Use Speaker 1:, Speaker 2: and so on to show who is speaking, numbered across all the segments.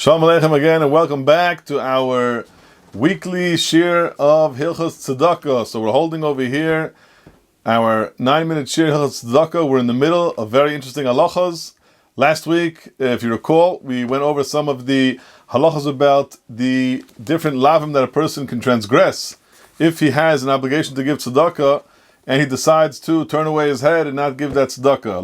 Speaker 1: Shalom Aleichem again, and welcome back to our weekly shir of Hilchos Tzedakah. So we're holding over here our 9-minute shir Hilchos Tzedakah. We're in the middle of very interesting halachas. Last week, if you recall, we went over some of the halachas about the different lavim that a person can transgress if he has an obligation to give tzedakah and he decides to turn away his head and not give that tzedakah.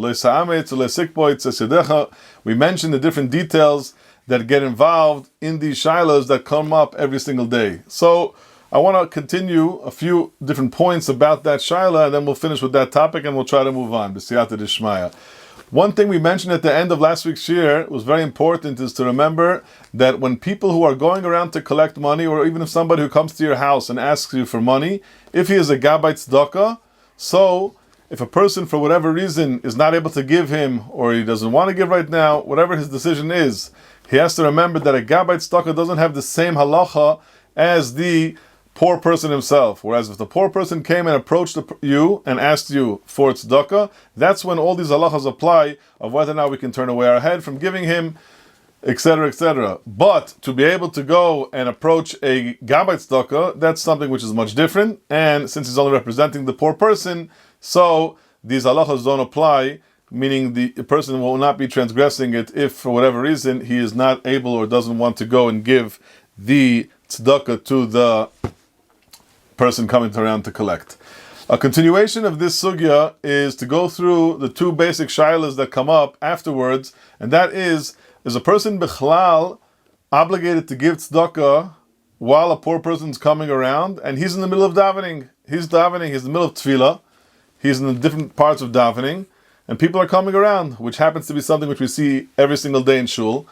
Speaker 1: We mentioned the different details that get involved in these shilas that come up every single day. So I want to continue a few different points about that shilah, and then we'll finish with that topic and we'll try to move on. B'siyata d'shmaya. One thing we mentioned at the end of last week's shir was very important, is to remember that when people who are going around to collect money, or even if somebody who comes to your house and asks you for money, if he is a gabbai tzedakah, so if a person for whatever reason is not able to give him, or he doesn't want to give right now, whatever his decision is, he has to remember that a gabbai tzedakah doesn't have the same halacha as the poor person himself. Whereas if the poor person came and approached you and asked you for tzedakah, that's when all these halachas apply of whether or not we can turn away our head from giving him, etc., etc. But to be able to go and approach a gabbai tzedakah, that's something which is much different. And since he's only representing the poor person, so these halachas don't apply, meaning the person will not be transgressing it if for whatever reason he is not able or doesn't want to go and give the tzedakah to the person coming around to collect. A continuation of this sugya is to go through the two basic shilas that come up afterwards, and that is a person bichlal obligated to give tzedakah while a poor person's coming around and he's in the middle of davening? He's davening, he's in the middle of tefillah, he's in the different parts of davening, and people are coming around, which happens to be something which we see every single day in shul.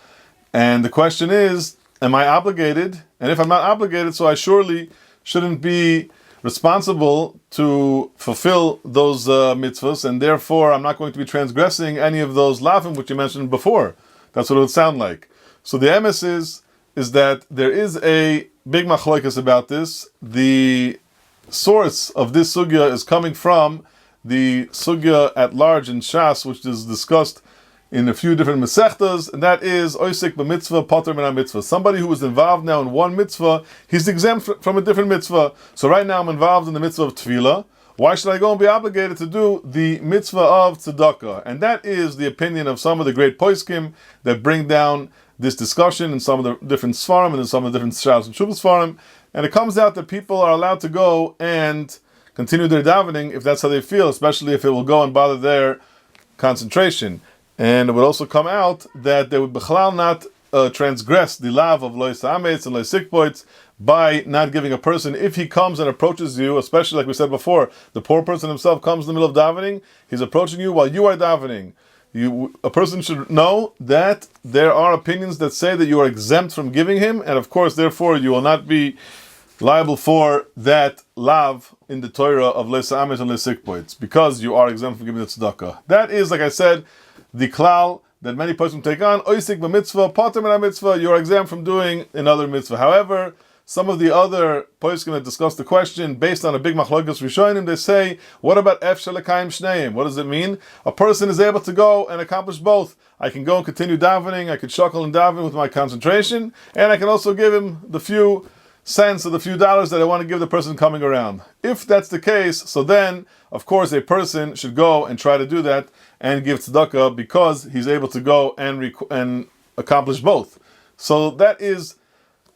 Speaker 1: And the question is, am I obligated? And if I'm not obligated, so I surely shouldn't be responsible to fulfill those mitzvahs, and therefore I'm not going to be transgressing any of those lavim which you mentioned before. That's what it would sound like. So the emes is that there is a big machlokas about this. The source of this sugya is coming from the sugya at large in Shas, which is discussed in a few different mesechtas, and that is oisik b'mitzvah pater min mitzvah. Somebody who is involved now in one mitzvah, he's exempt from a different mitzvah. So right now I'm involved in the mitzvah of tefillah. Why should I go and be obligated to do the mitzvah of tzedakah? And that is the opinion of some of the great poskim that bring down this discussion in some of the different svarim and in some of the different shas and shuvas svarim. And it comes out that people are allowed to go and continue their davening if that's how they feel, especially if it will go and bother their concentration. And it would also come out that they would b'chalal not transgress the lav of lois ha'ametz and lois sikboitz by not giving a person, if he comes and approaches you, especially like we said before, the poor person himself comes in the middle of davening, he's approaching you while you are davening. A person should know that there are opinions that say that you are exempt from giving him, and of course, therefore, you will not be liable for that lav in the Torah of lois ha'ametz and lois sikboitz, because you are exempt from giving the tzedakah. That is, like I said, the klal that many persons take on, oisik b'mitzvah, pater min mitzvah, you are exempt from doing another mitzvah. However, some of the other poskim that discuss the question based on a big machlokas rishonim, they say, what about efshel lekayim shneim? What does it mean? A person is able to go and accomplish both. I can go and continue davening, I could shackle and daven with my concentration, and I can also give him the few cents or the few dollars that I want to give the person coming around. If that's the case, so then, of course, a person should go and try to do that and give tzedakah because he's able to go and accomplish both. So that is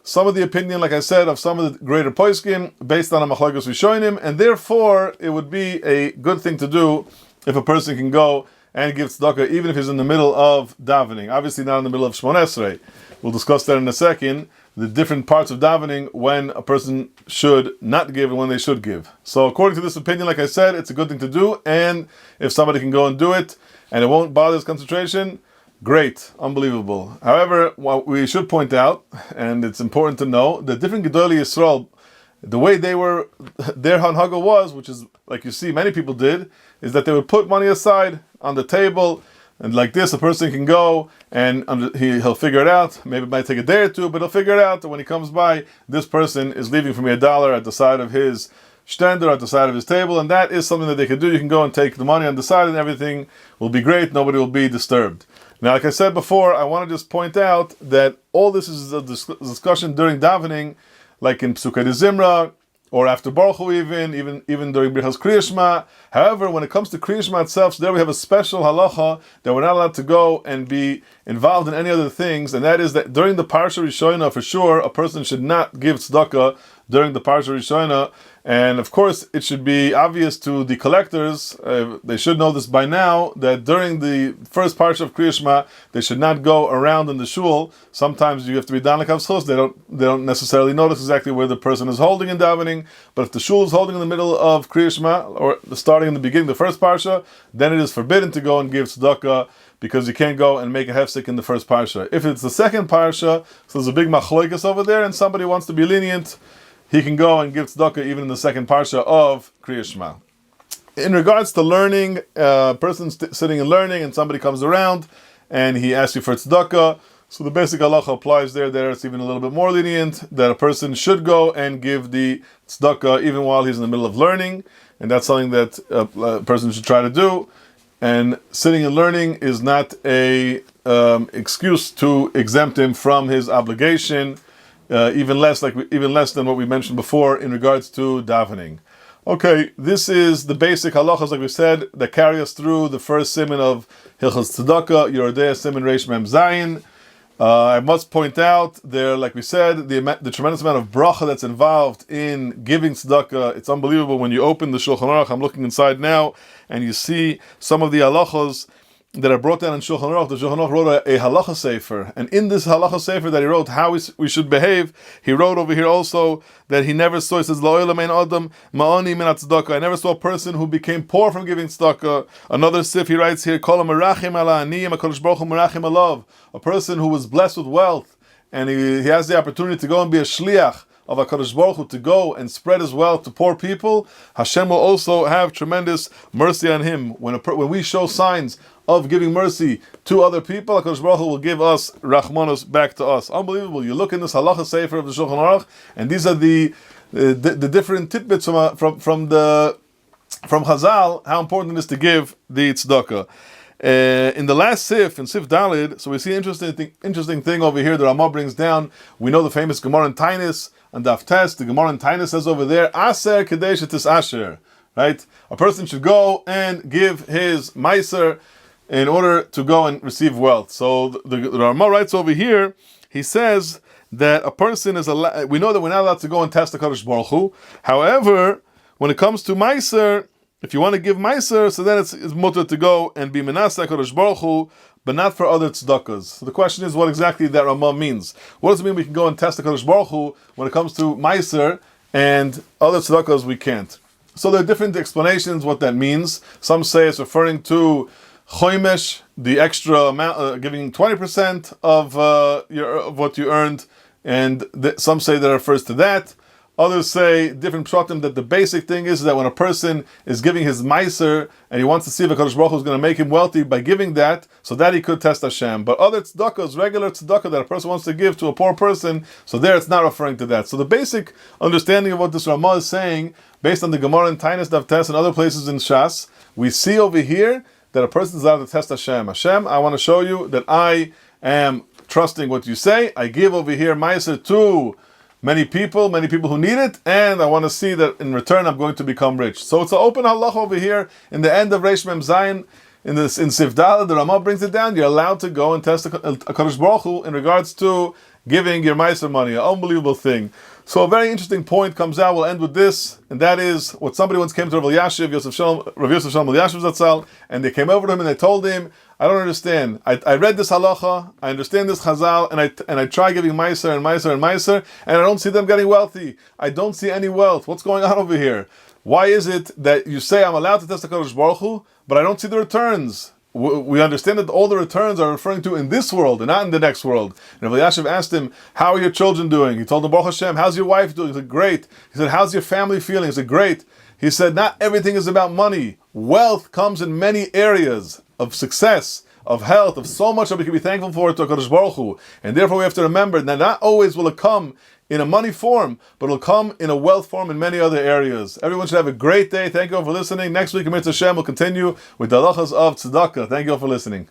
Speaker 1: some of the opinion, like I said, of some of the greater poskim based on a machlokes rishonim, and therefore it would be a good thing to do if a person can go and give tzedakah even if he's in the middle of davening. Obviously not in the middle of Shmoneh Esrei. We'll discuss that in a second, the different parts of davening when a person should not give and when they should give. So according to this opinion, like I said, it's a good thing to do, and if somebody can go and do it and it won't bother his concentration, great, unbelievable. However, what we should point out, and it's important to know, that different Gedolei Yisrael, the way their hanhaga was, which is like you see many people did, is that they would put money aside on the table, and like this, a person can go and he'll figure it out. Maybe it might take a day or two, but he'll figure it out. And when he comes by, this person is leaving for me $1 at the side of his stender, at the side of his table, and that is something that they can do. You can go and take the money on the side, and everything will be great. Nobody will be disturbed. Now, like I said before, I want to just point out that all this is a discussion during davening, like in Psukei de Zimra, or after Baruch Hu even during Birchas Kriya Shema. However, when it comes to Kriya Shema itself, so there we have a special halacha that we're not allowed to go and be involved in any other things, and that is that during the Parsha Rishoina, for sure, a person should not give tzedakah during the Parsha Rishoina. And of course, it should be obvious to the collectors, they should know this by now, that during the first Parsha of Kriya Shema, they should not go around in the shul. Sometimes you have to be dan l'kav zchus, they don't necessarily notice exactly where the person is holding in davening, but if the shul is holding in the middle of Kriya Shema, or starting in the beginning, the first Parsha, then it is forbidden to go and give tzedakah, because you can't go and make a hefsek in the first Parsha. If it's the second Parsha, so there's a big machloikas over there, and somebody wants to be lenient, he can go and give tzedakah even in the second parsha of Kriya Shema. In regards to learning, a person's sitting and learning, and somebody comes around and he asks you for tzedakah. So the basic halacha applies there. There it's even a little bit more lenient, that a person should go and give the tzedakah even while he's in the middle of learning, and that's something that a person should try to do. And sitting and learning is not a excuse to exempt him from his obligation. Even less than what we mentioned before in regards to davening. Okay, this is the basic halachas, like we said, that carry us through the first siman of Hilchos Tzedakah, Yerodei Siman Reish Mem Zayin. I must point out there, like we said, the tremendous amount of bracha that's involved in giving tzedakah. It's unbelievable when you open the Shulchan Aruch. I'm looking inside now, and you see some of the halachas that are brought down in Shulchan Aruch. The Shulchan Aruch wrote a halacha sefer, and in this halacha sefer that he wrote how we should behave, he wrote over here also that he never saw, he says, La'olam ein adam ma'oni min tzedakah. I never saw a person who became poor from giving tzedakah. Another sif he writes here, Kol merachim ala aniyim HaKadosh Baruch Hu merachim alav. A person who was blessed with wealth, and he has the opportunity to go and be a shliach of HaKadosh Baruch Hu, to go and spread his wealth to poor people, Hashem will also have tremendous mercy on him. When we show signs of giving mercy to other people, HaKadosh Baruch Hu will give us rachmanos back to us. Unbelievable. You look in this halacha sefer of the Shulchan Aruch, and these are the different tidbits from Chazal, how important it is to give the tzedakah. In the last sif, in Sif Dalid, so we see an interesting thing over here. The Ramah brings down. We know the famous Gemara in Tainis and Daf Tes. The Gemara in Tainis says over there, Aser Kadesh Tis Asher. Right? A person should go and give his meiser in order to go and receive wealth. So the Ramah writes over here, he says that a person is allowed, we know that we're not allowed to go and test the Kadosh Baruch Hu. However, when it comes to meiser, if you want to give meiser, so then it's mutter to go and be menaseh Kadosh Baruch Hu, but not for other tzedakahs. So the question is, what exactly that Ramah means? What does it mean we can go and test the Kadosh Baruch Hu when it comes to meiser, and other tzedakahs we can't? So there are different explanations what that means. Some say it's referring to choimesh, the extra amount, giving 20% of what you earned, and some say that refers to that. Others say different pshatim, that the basic thing is that when a person is giving his meiser and he wants to see if HaKadosh Baruch Hu is going to make him wealthy by giving that, so that he could test Hashem. But other tzedakahs, regular tzedakah that a person wants to give to a poor person, so there it's not referring to that. So the basic understanding of what this Ramah is saying, based on the Gemara in Tainis Daf Tes and other places in Shas, we see over here that a person is allowed to test Hashem. Hashem, I want to show you that I am trusting what you say. I give over here meiser to many people who need it, and I want to see that in return I'm going to become rich. So it's an open halacha over here in the end of Reish Mem Zayin, in Sif Daled, the Ramah brings it down. You're allowed to go and test a Kadosh Baruch Hu in regards to giving your meiser money. An unbelievable thing. So a very interesting point comes out. We'll end with this, and that is what somebody once came to Rav Yashiv, Rav Yosef Shalom Yashiv Zatzal, and they came over to him and they told him, I don't understand. I read this halacha, I understand this chazal, and I try giving meiser and meiser and meiser, and I don't see them getting wealthy. I don't see any wealth. What's going on over here? Why is it that you say I'm allowed to test the Kadosh Baruch Hu, but I don't see the returns? We understand that all the returns are referring to in this world and not in the next world. And Rabbi Yashiv asked him, how are your children doing? He told him, Baruch Hashem. How's your wife doing? He said, great. He said, how's your family feeling? He said, great. He said, not everything is about money. Wealth comes in many areas of success, of health, of so much that we can be thankful for to HaKadosh Baruch Hu. And therefore we have to remember that not always will it come in a money form, but it'll come in a wealth form in many other areas. Everyone should have a great day. Thank you all for listening. Next week, Amir Hashem, will continue with the halachas of tzedakah. Thank you all for listening.